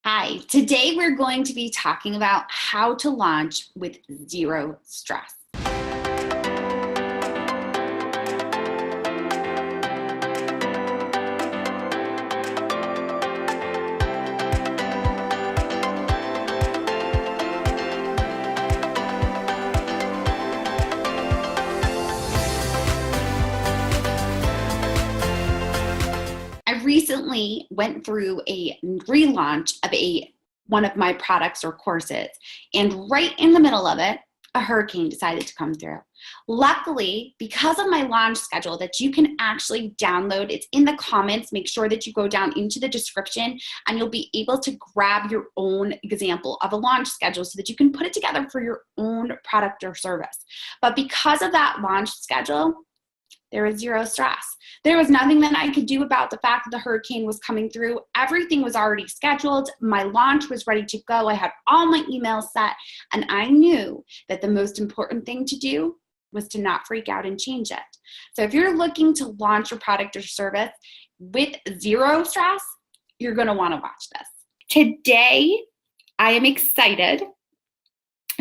Hi, today we're going to be talking about how to launch with zero stress. I recently went through a relaunch of one of my products or courses, and right in the middle of it, a hurricane decided to come through. Luckily, because of my launch schedule that you can actually download, it's in the comments. Make sure that you go down into the description and you'll be able to grab your own example of a launch schedule so that you can put it together for your own product or service. But because of that launch schedule, there was zero stress. There was nothing that I could do about the fact that the hurricane was coming through. Everything was already scheduled. My launch was ready to go. I had all my emails set, and I knew that the most important thing to do was to not freak out and change it. So if you're looking to launch your product or service with zero stress, you're going to want to watch this. Today, I am excited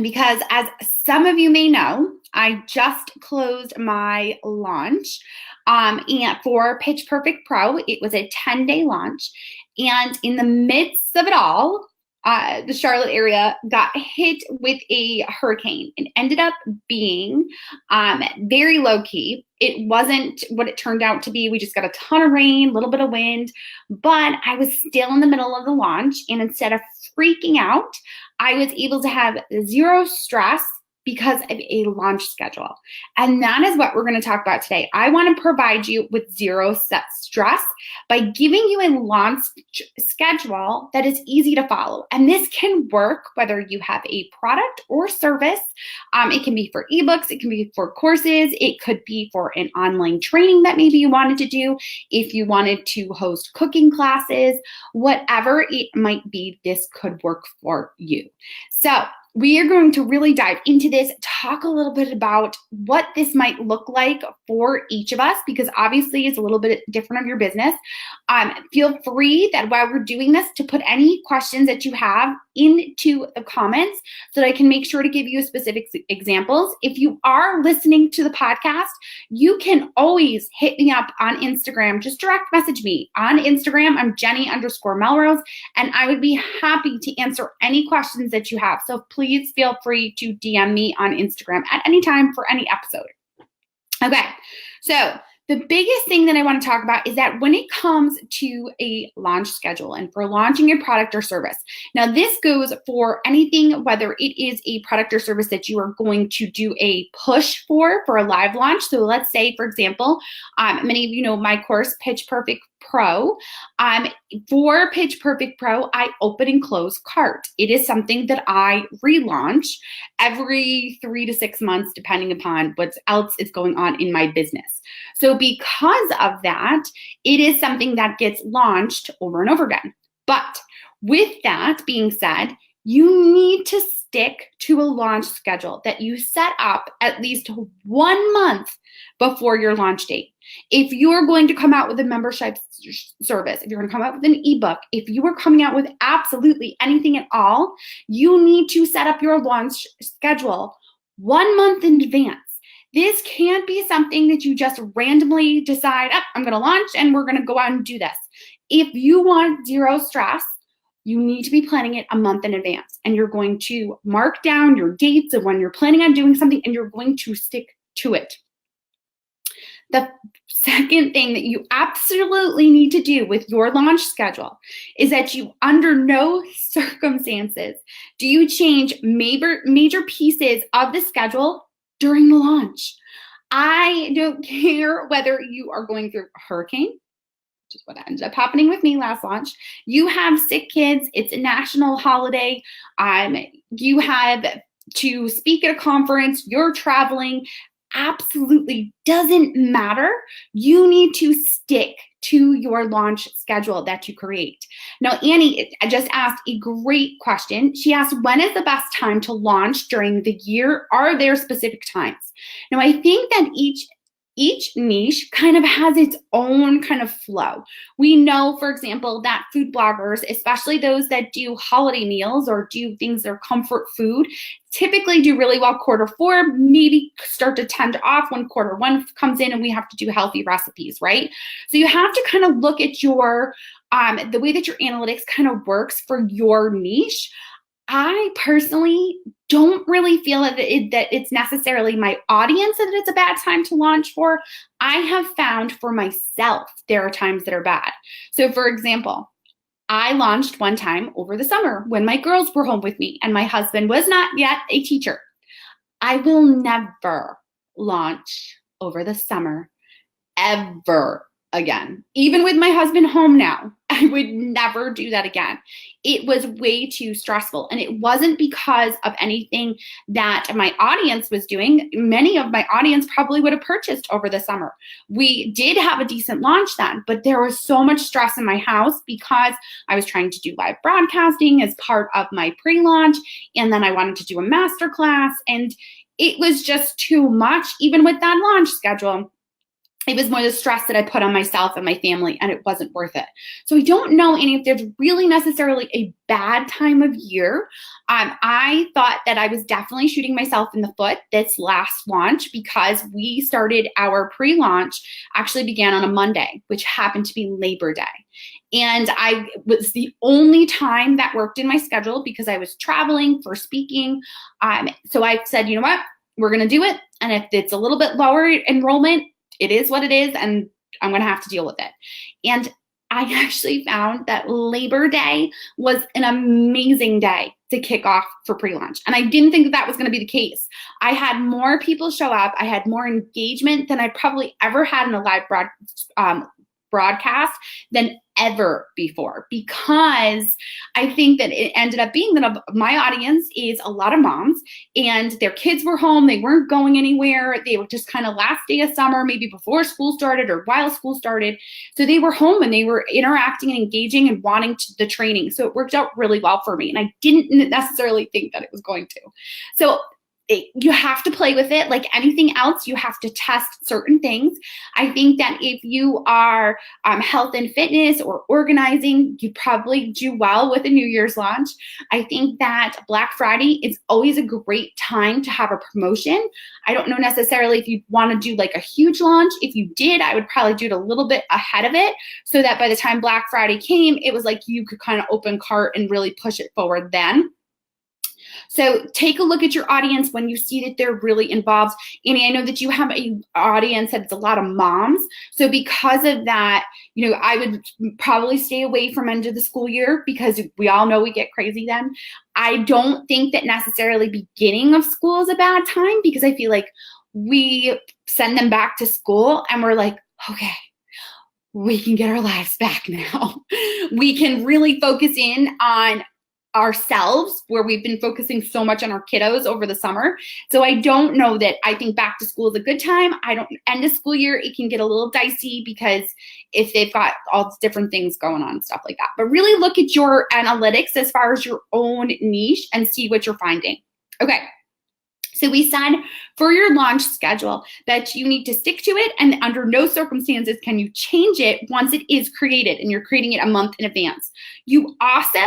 because, as some of you may know, I just closed my launch and for Pitch Perfect Pro. It was a 10-day launch, and in the midst of it all, the Charlotte area got hit with a hurricane. It ended up being very low-key. It wasn't what it turned out to be. We just got a ton of rain, a little bit of wind, but I was still in the middle of the launch, and instead of freaking out, I was able to have zero stress because of a launch schedule. And that is what we're going to talk about today. I want to provide you with zero stress by giving you a launch schedule that is easy to follow. And this can work whether you have a product or service. It can be for ebooks, it can be for courses, it could be for an online training that maybe you wanted to do, if you wanted to host cooking classes, whatever it might be, this could work for you. So we are going to really dive into this, talk a little bit about what this might look like for each of us, because obviously it's a little bit different of your business. Feel free that while we're doing this to put any questions that you have into the comments so that I can make sure to give you specific examples. If you are listening to the podcast, you can always hit me up on Instagram. Just direct message me on Instagram. I'm Jenny_Melrose, and I would be happy to answer any questions that you have. So please feel free to DM me on Instagram at any time for any episode. Okay, so the biggest thing that I want to talk about is that when it comes to a launch schedule and for launching a product or service, now this goes for anything, whether it is a product or service that you are going to do a push for a live launch. So let's say, for example, many of you know my course, Pitch Perfect Pro. For Pitch Perfect Pro, I open and close cart. It is something that I relaunch every 3 to 6 months, depending upon what else is going on in my business. So because of that, it is something that gets launched over and over again. But with that being said, you need to stick to a launch schedule that you set up at least 1 month before your launch date. If you're going to come out with a membership service, if you're going to come out with an ebook, if you are coming out with absolutely anything at all, you need to set up your launch schedule 1 month in advance. This can't be something that you just randomly decide, I'm going to launch and we're going to go out and do this. If you want zero stress, you need to be planning it a month in advance, and you're going to mark down your dates of when you're planning on doing something, and you're going to stick to it. The second thing that you absolutely need to do with your launch schedule is that you, under no circumstances, do you change major pieces of the schedule during the launch. I don't care whether you are going through a hurricane, which is what ended up happening with me last launch. You have sick kids. It's a national holiday. You have to speak at a conference. You're traveling. Absolutely doesn't matter. You need to stick to your launch schedule that you create. Now, Annie just asked a great question. She asked, when is the best time to launch during the year? Are there specific times? Now, I think that each each niche kind of has its own kind of flow. We know, for example, that food bloggers, especially those that do holiday meals or do things that are comfort food, typically do really well Q4, maybe start to tend off when Q1 comes in and we have to do healthy recipes, right? So you have to kind of look at your, the way that your analytics kind of works for your niche. I personally don't really feel that it's necessarily my audience that it's a bad time to launch for. I have found for myself, there are times that are bad. So for example, I launched one time over the summer when my girls were home with me and my husband was not yet a teacher. I will never launch over the summer ever again. Even with my husband home now, I would never do that again. It was way too stressful. And it wasn't because of anything that my audience was doing. Many of my audience probably would have purchased over the summer. We did have a decent launch then, but there was so much stress in my house because I was trying to do live broadcasting as part of my pre-launch. And then I wanted to do a masterclass. And it was just too much, even with that launch schedule. It was more the stress that I put on myself and my family, and it wasn't worth it. So I don't know, Annie, if there's really necessarily a bad time of year. I thought that I was definitely shooting myself in the foot this last launch because we started our pre-launch, actually began on a Monday, which happened to be Labor Day. And I was the only time that worked in my schedule because I was traveling for speaking. So I said, you know what, we're going to do it. And if it's a little bit lower enrollment, it is what it is, and I'm going to have to deal with it. And I actually found that Labor Day was an amazing day to kick off for pre-launch. And I didn't think that that was going to be the case. I had more people show up. I had more engagement than I probably ever had in a live broadcast than ever before, because I think that it ended up being that my audience is a lot of moms and their kids were home. They weren't going anywhere. They were just kind of last day of summer, maybe before school started or while school started. So they were home and they were interacting and engaging and wanting the training. So it worked out really well for me. And I didn't necessarily think that it was going to. So you have to play with it. Like anything else, you have to test certain things. I think that if you are health and fitness or organizing, you probably do well with a New Year's launch. I think that Black Friday is always a great time to have a promotion. I don't know necessarily if you want to do like a huge launch. If you did, I would probably do it a little bit ahead of it so that by the time Black Friday came, it was like you could kind of open cart and really push it forward then. So take a look at your audience when you see that they're really involved. Annie, I know that you have an audience that's a lot of moms. So because of that, you know, I would probably stay away from end of the school year because we all know we get crazy then. I don't think that necessarily beginning of school is a bad time because I feel like we send them back to school and we're like, okay, we can get our lives back now. We can really focus in on ourselves where we've been focusing so much on our kiddos over the summer. So I don't know that I think back to school is a good time. I don't end of school year, it can get a little dicey because if they've got all these different things going on and stuff like that. But really look at your analytics as far as your own niche and see what you're finding. Okay. So we said for your launch schedule that you need to stick to it, and under no circumstances can you change it once it is created and you're creating it a month in advance. You also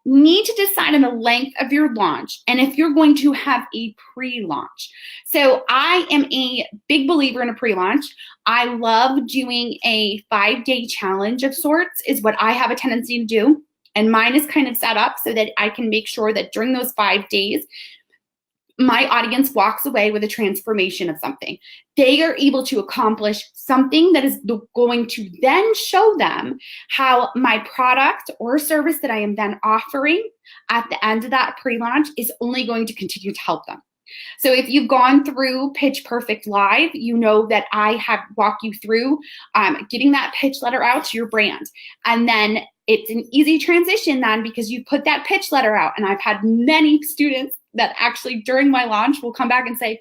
need to decide on the length of your launch and if you're going to have a pre-launch. So I am a big believer in a pre-launch. I love doing a 5-day challenge of sorts is what I have a tendency to do. And mine is kind of set up so that I can make sure that during those 5 days, my audience walks away with a transformation of something. They are able to accomplish something that is going to then show them how my product or service that I am then offering at the end of that pre-launch is only going to continue to help them. So if you've gone through Pitch Perfect Live, you know that I have walked you through getting that pitch letter out to your brand. And then it's an easy transition then because you put that pitch letter out. And I've had many students that actually during my launch will come back and say,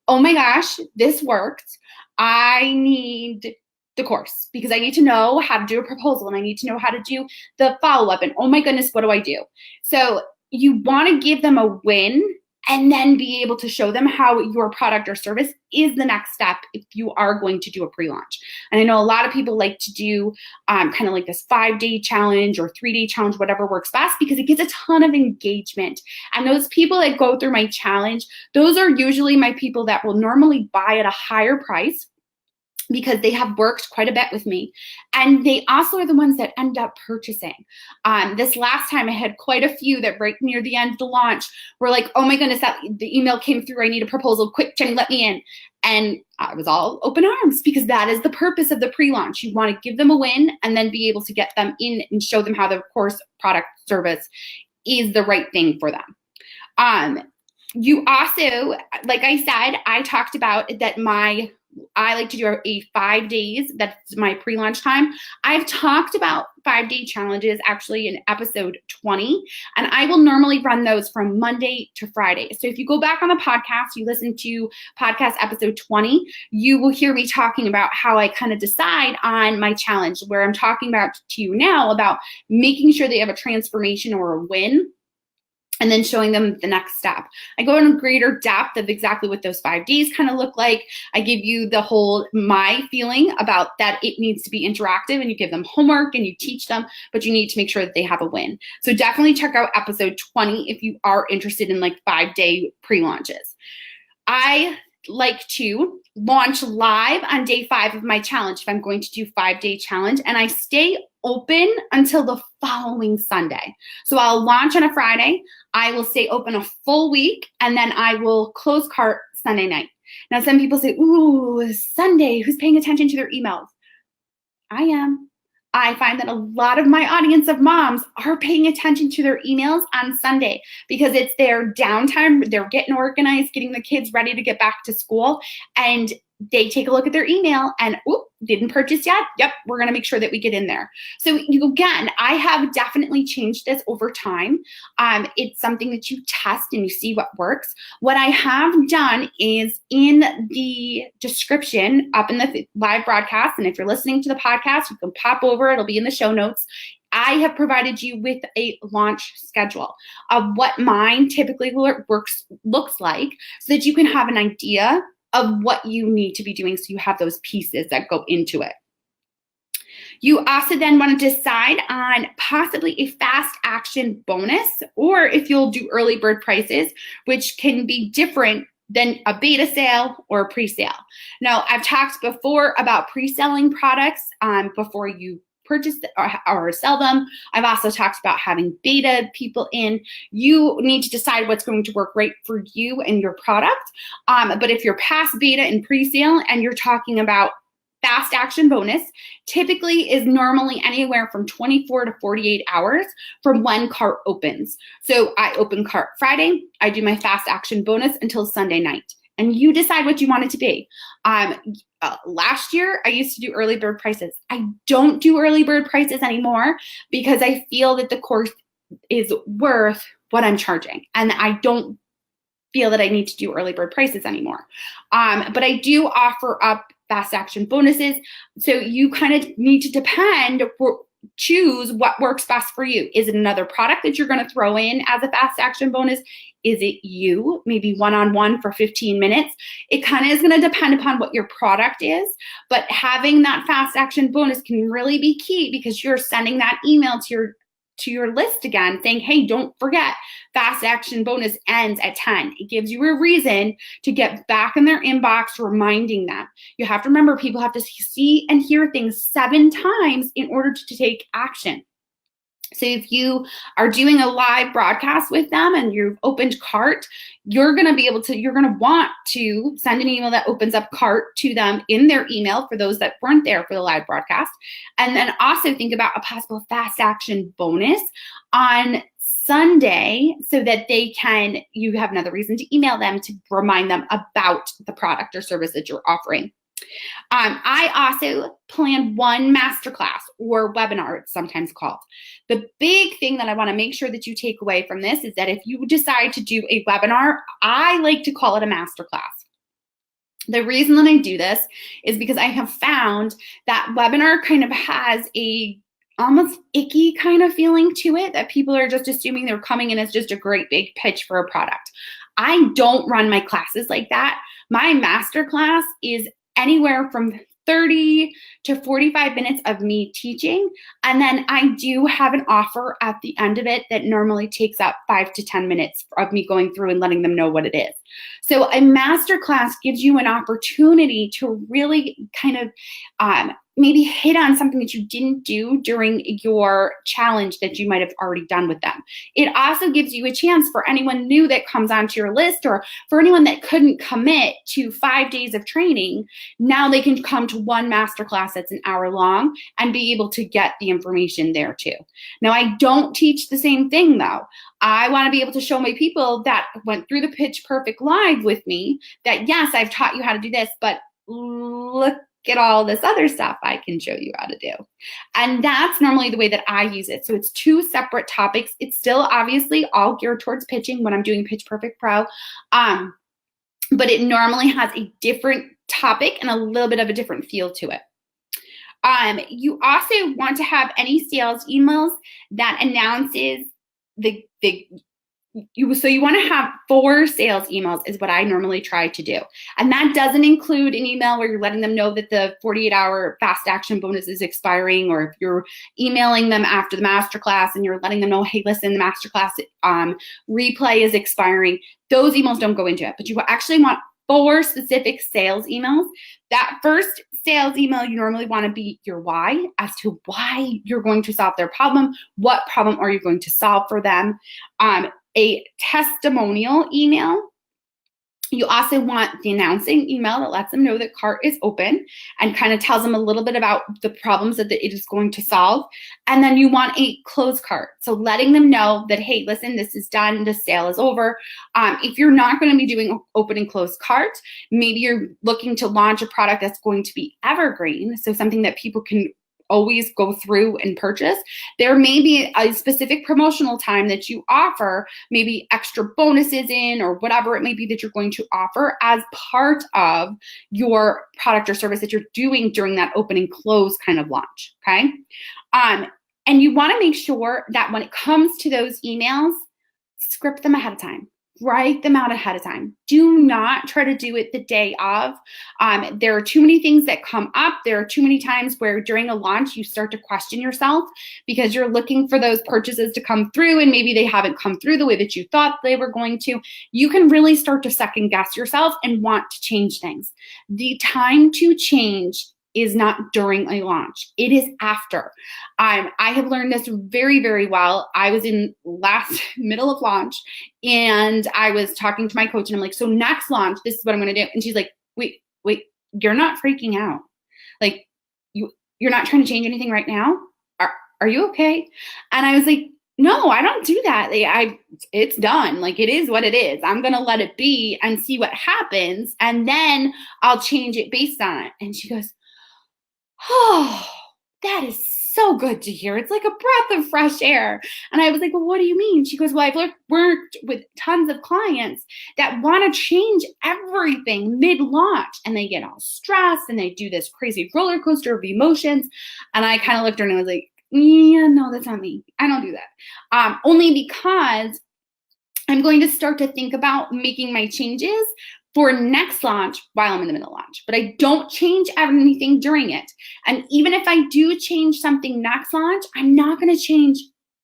oh my gosh, this worked. I need the course because I need to know how to do a proposal and I need to know how to do the follow-up and oh my goodness, what do I do? So you want to give them a win and then be able to show them how your product or service is the next step if you are going to do a pre-launch. And I know a lot of people like to do kind of like this 5-day challenge or 3-day challenge, whatever works best, because it gets a ton of engagement. And those people that go through my challenge, those are usually my people that will normally buy at a higher price because they have worked quite a bit with me. And they also are the ones that end up purchasing. This last time I had quite a few that right near the end of the launch were like, oh my goodness, the email came through. I need a proposal. Quick, Jenny, let me in. And I was all open arms because that is the purpose of the pre-launch. You want to give them a win and then be able to get them in and show them how the course, product, service is the right thing for them. You also, like I said, I talked about that I like to do a 5 days. That's my pre-launch time. I've talked about 5-day challenges actually in episode 20, and I will normally run those from Monday to Friday. So if you go back on the podcast, you listen to podcast episode 20, you will hear me talking about how I kind of decide on my challenge, where I'm talking about to you now about making sure they have a transformation or a win, and then showing them the next step. I go into greater depth of exactly what those 5 days kind of look like. I give you my feeling about that it needs to be interactive, and you give them homework and you teach them, but you need to make sure that they have a win. So definitely check out episode 20 if you are interested in like 5-day pre-launches. I like to launch live on day 5 of my challenge if I'm going to do 5-day challenge, and I stay open until the following Sunday. So I'll launch on a Friday, I will stay open a full week, and then I will close cart Sunday night. Now some people say, ooh, Sunday, who's paying attention to their emails? I am. I find that a lot of my audience of moms are paying attention to their emails on Sunday because it's their downtime. They're getting organized, getting the kids ready to get back to school, and they take a look at their email and, oop, didn't purchase yet? Yep, we're going to make sure that we get in there. So again, I have definitely changed this over time. It's something that you test and you see what works. What I have done is in the description up in the live broadcast, and if you're listening to the podcast, you can pop over, it'll be in the show notes. I have provided you with a launch schedule of what mine typically looks like so that you can have an idea of what you need to be doing so you have those pieces that go into it. You also then want to decide on possibly a fast action bonus, or if you'll do early bird prices, which can be different than a beta sale or a pre-sale. Now, I've talked before about pre-selling products before you purchase or sell them. I've also talked about having beta people in. You need to decide what's going to work right for you and your product. But if you're past beta and pre-sale and you're talking about fast action bonus, typically is normally anywhere from 24 to 48 hours from when cart opens. So I open cart Friday, I do my fast action bonus until Sunday night. And you decide what you want it to be. Last year, I used to do early bird prices. I don't do early bird prices anymore because I feel that the course is worth what I'm charging. And I don't feel that I need to do early bird prices anymore. But I do offer up fast action bonuses. So you kind of need to choose what works best for you. Is it another product that you're going to throw in as a fast action bonus? Is it you, maybe one-on-one for 15 minutes? It kind of is going to depend upon what your product is, but having that fast action bonus can really be key because you're sending that email to your list again saying, hey, don't forget, fast action bonus ends at 10. It gives you a reason to get back in their inbox, reminding them. You have to remember, people have to see and hear things 7 times in order to take action. So if you are doing a live broadcast with them and you've opened cart, you're going to want to send an email that opens up cart to them in their email for those that weren't there for the live broadcast. And then also think about a possible fast action bonus on Sunday so that you have another reason to email them to remind them about the product or service that you're offering. I also plan one masterclass or webinar, it's sometimes called. The big thing that I want to make sure that you take away from this is that if you decide to do a webinar, I like to call it a masterclass. The reason that I do this is because I have found that webinar kind of has a almost icky kind of feeling to it, that people are just assuming they're coming in as just a great big pitch for a product. I don't run my classes like that. My masterclass is anywhere from 30 to 45 minutes of me teaching. And then I do have an offer at the end of it that normally takes up 5 to 10 minutes of me going through and letting them know what it is. So a masterclass gives you an opportunity to really kind of maybe hit on something that you didn't do during your challenge that you might have already done with them. It also gives you a chance for anyone new that comes onto your list, or for anyone that couldn't commit to 5 days of training, now they can come to one masterclass that's an hour long and be able to get the information there too. Now, I don't teach the same thing though. I want to be able to show my people that went through the Pitch Perfect Live with me that yes, I've taught you how to do this, but look at all this other stuff I can show you how to do. And that's normally the way that I use it. So it's 2 separate topics. It's still obviously all geared towards pitching when I'm doing Pitch Perfect Pro. But it normally has a different topic and a little bit of a different feel to it. You also want to have any sales emails that announces so you want to have 4 sales emails is what I normally try to do. And that doesn't include an email where you're letting them know that the 48-hour fast action bonus is expiring, or if you're emailing them after the masterclass and you're letting them know, hey, listen, the masterclass replay is expiring. Those emails don't go into it, but you actually want 4 specific sales emails. That first sales email, you normally want to be your why, as to why you're going to solve their problem. What problem are you going to solve for them? A testimonial email. You also want the announcing email that lets them know that cart is open and kind of tells them a little bit about the problems that it is going to solve. And then you want a close cart. So letting them know that, hey, listen, this is done, the sale is over. If you're not going to be doing open and close cart, maybe you're looking to launch a product that's going to be evergreen. So something that people can always go through and purchase. There may be a specific promotional time that you offer, maybe extra bonuses in, or whatever it may be that you're going to offer as part of your product or service that you're doing during that open and close kind of launch, okay? And you want to make sure that when it comes to those emails, script them ahead of time. Write them out ahead of time. Do not try to do it the day of. There are too many things that come up. There are too many times where during a launch, you start to question yourself because you're looking for those purchases to come through and maybe they haven't come through the way that you thought they were going to. You can really start to second guess yourself and want to change things. The time to change is not during a launch. It is after. I have learned this very, very well. I was in middle of launch, and I was talking to my coach, and I'm like, so next launch, this is what I'm going to do. And she's like, wait, you're not freaking out. Like, you're not trying to change anything right now? Are you okay? And I was like, no, I don't do that. It's done. Like, it is what it is. I'm going to let it be and see what happens. And then I'll change it based on it. And she goes, oh, that is so good to hear. It's like a breath of fresh air. And I was like, well, what do you mean? She goes, well, I've worked with tons of clients that want to change everything mid-launch, and they get all stressed and they do this crazy roller coaster of emotions. And I kind of looked at her and I was like, yeah, no, that's not me. I don't do that. Only because I'm going to start to think about making my changes for next launch while I'm in the middle of launch, but I don't change anything during it. And even if I do change something next launch, I'm not going to change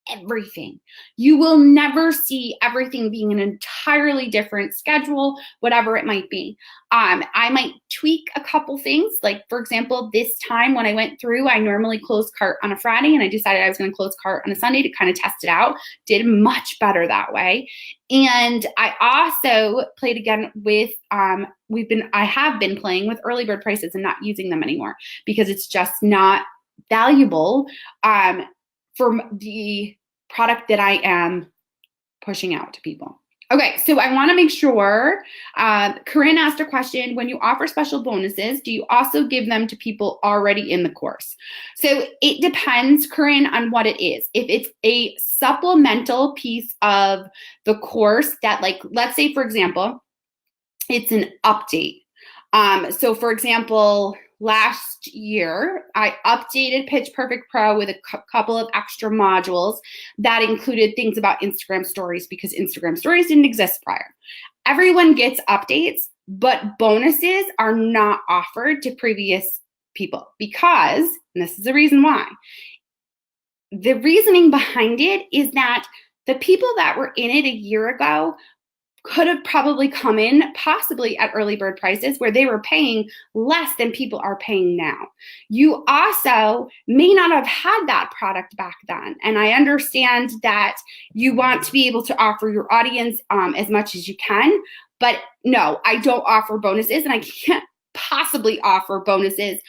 everything. You will never see everything being an entirely different schedule, whatever it might be. I might tweak a couple things. Like, for example, this time when I went through, I normally close cart on a Friday, and I decided I was going to close cart on a Sunday to kind of test it out. Did much better that way. And I also played again with, I have been playing with early bird prices and not using them anymore because it's just not valuable for the product that I am pushing out to people. Okay, so I want to make sure, Corinne asked a question, when you offer special bonuses, do you also give them to people already in the course? So it depends, Corinne, on what it is. If it's a supplemental piece of the course that, like, let's say, for example, it's an update. So for example, last year, I updated Pitch Perfect Pro with a couple of extra modules that included things about Instagram stories because Instagram stories didn't exist prior. everyone gets updates, but bonuses are not offered to previous people because, and this is the reason why, the reasoning behind it is that the people that were in it a year ago could have probably come in possibly at early bird prices where they were paying less than people are paying now. You also may not have had that product back then. And I understand that you want to be able to offer your audience as much as you can, but no, I don't offer bonuses, and I can't possibly offer bonuses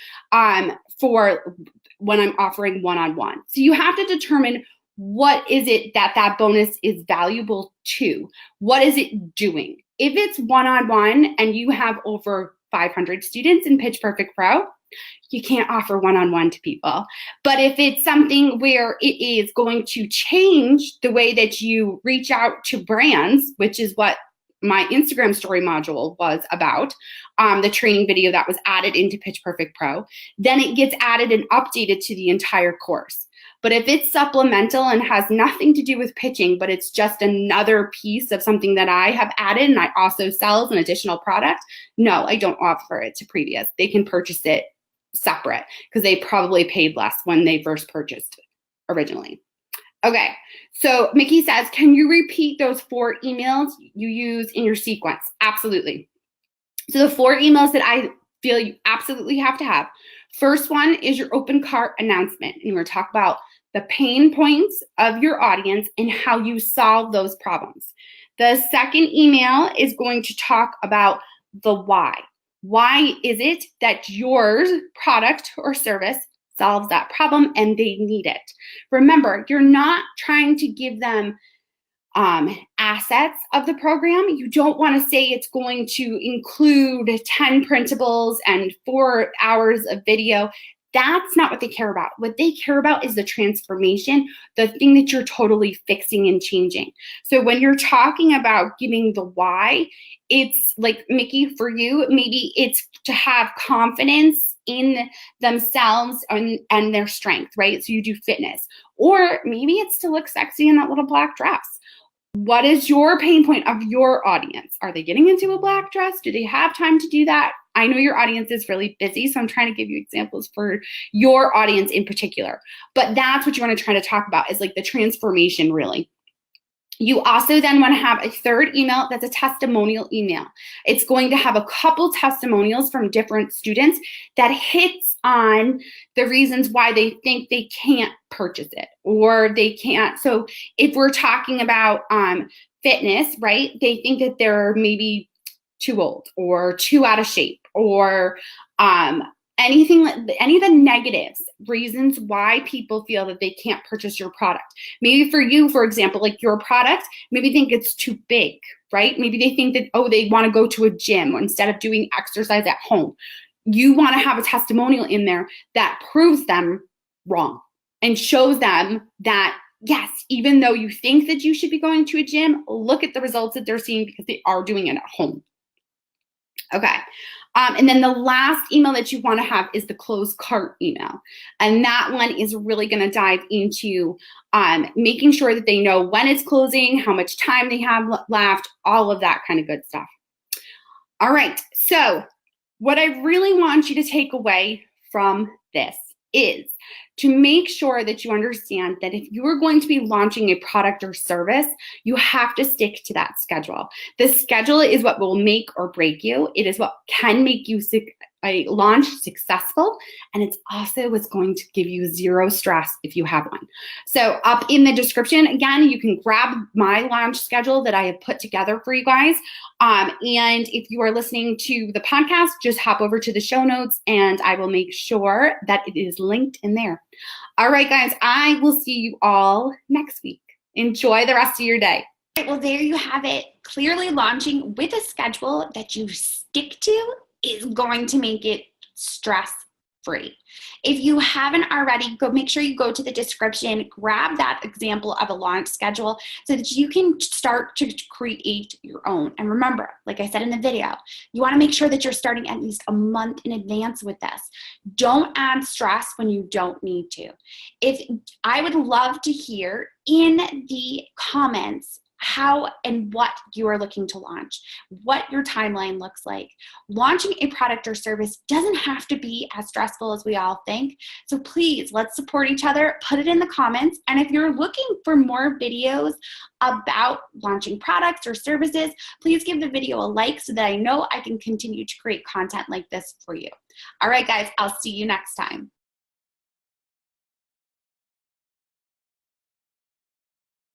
for when I'm offering one-on-one. So you have to determine what is it that bonus is valuable to? What is it doing? If it's one-on-one and you have over 500 students in Pitch Perfect Pro, you can't offer one-on-one to people. But if it's something where it is going to change the way that you reach out to brands, which is what my Instagram story module was about, the training video that was added into Pitch Perfect Pro, then it gets added and updated to the entire course. But if it's supplemental and has nothing to do with pitching, but it's just another piece of something that I have added and I also sell as an additional product, no, I don't offer it to previous. They can purchase it separate because they probably paid less when they first purchased originally. Okay, so Mickey says, can you repeat those 4 emails you use in your sequence? Absolutely. So the 4 emails that I feel you absolutely have to have. First one is your open cart announcement. And we're going to talk about the pain points of your audience and how you solve those problems. The second email is going to talk about the why. Why is it that your product or service solves that problem and they need it? Remember, you're not trying to give them assets of the program. You don't want to say it's going to include 10 printables and 4 hours of video. That's not what they care about. What they care about is the transformation, the thing that you're totally fixing and changing. So when you're talking about giving the why, it's like, Mickey, for you, maybe it's to have confidence in themselves and their strength, right? So you do fitness. Or maybe it's to look sexy in that little black dress. What is your pain point of your audience? Are they getting into a black dress? Do they have time to do that? I know your audience is really busy, so I'm trying to give you examples for your audience in particular. But that's what you want to try to talk about, is like the transformation, really. You also then want to have a third email that's a testimonial email. It's going to have a couple testimonials from different students that hits on the reasons why they think they can't purchase it or they can't. So if we're talking about fitness, right, they think that they're maybe too old or too out of shape or any of the negatives, reasons why people feel that they can't purchase your product. Maybe for you, for example, like your product, maybe think it's too big, right? Maybe they think that, oh, they want to go to a gym instead of doing exercise at home. You want to have a testimonial in there that proves them wrong and shows them that, yes, even though you think that you should be going to a gym, look at the results that they're seeing because they are doing it at home. Okay. And then the last email that you want to have is the closed cart email. And that one is really going to dive into making sure that they know when it's closing, how much time they have left, all of that kind of good stuff. All right. So what I really want you to take away from this is to make sure that you understand that if you are going to be launching a product or service, you have to stick to that schedule. The schedule is what will make or break you. It is what can make you a launch successful, and it's also what's going to give you zero stress if you have one. So up in the description, again, you can grab my launch schedule that I have put together for you guys. And if you are listening to the podcast, just hop over to the show notes and I will make sure that it is linked in there. All right, guys, I will see you all next week. Enjoy the rest of your day. Well, there you have it. Clearly launching with a schedule that you stick to is going to make it stress-free. If you haven't already, make sure you go to the description, grab that example of a launch schedule so that you can start to create your own. And remember, like I said in the video, you want to make sure that you're starting at least a month in advance with this. Don't add stress when you don't need to. I would love to hear in the comments how and what you are looking to launch, what your timeline looks like. Launching a product or service doesn't have to be as stressful as we all think. So please, let's support each other. Put it in the comments. And if you're looking for more videos about launching products or services, please give the video a like so that I know I can continue to create content like this for you. All right, guys, I'll see you next time.